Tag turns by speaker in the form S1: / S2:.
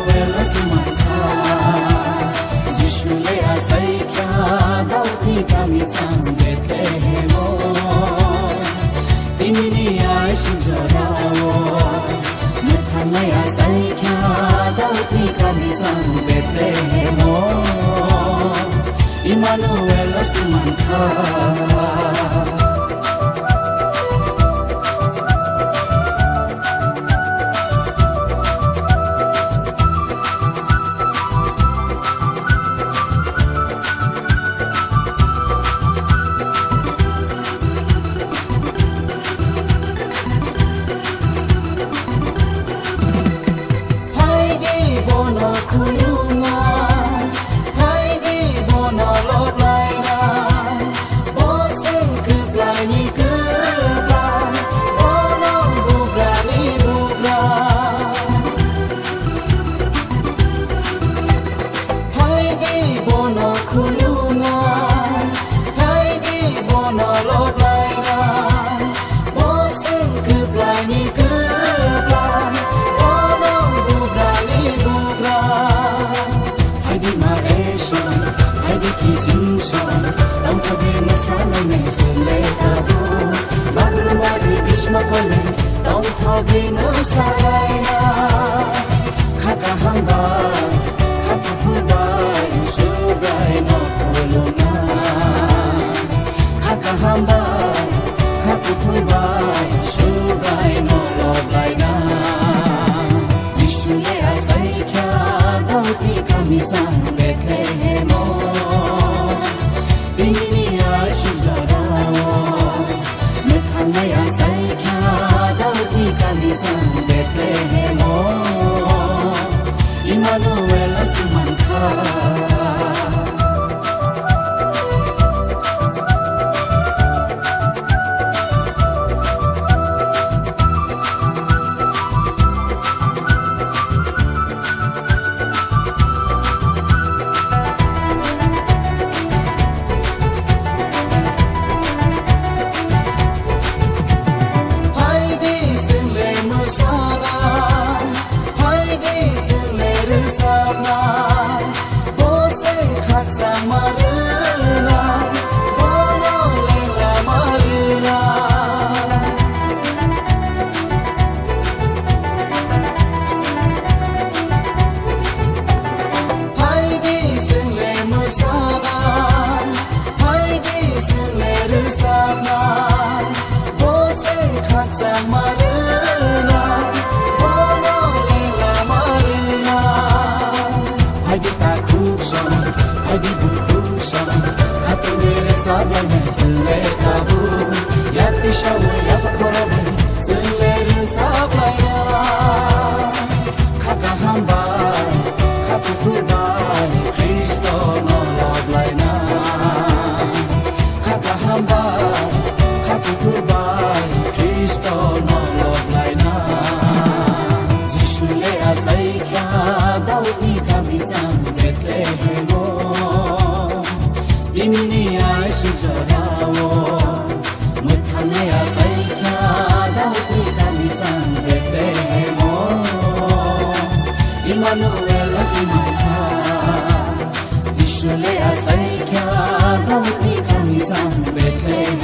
S1: Emmanuel Asumaka Zishule Asaika Dauti Kami Sang Bethlehem Timini Aishujarawo Muthanaya Asaika Dauti Kami Sang Bethlehem Emmanuel Asumaka Don't talk in a saina Kakahamba Kakafubai Sugai no Kuluna Kakahamba Kakafubai Sugai no Loblaina Zishule Asaika Dauti Kamisan Bethlehem Bini Ashuzarao Muthanaya Asaika Kamisan Bethlehem Emmanuel Asumaka Emmanuel Asumaka Zishule Asaika Dauti Kamisan Bethlehem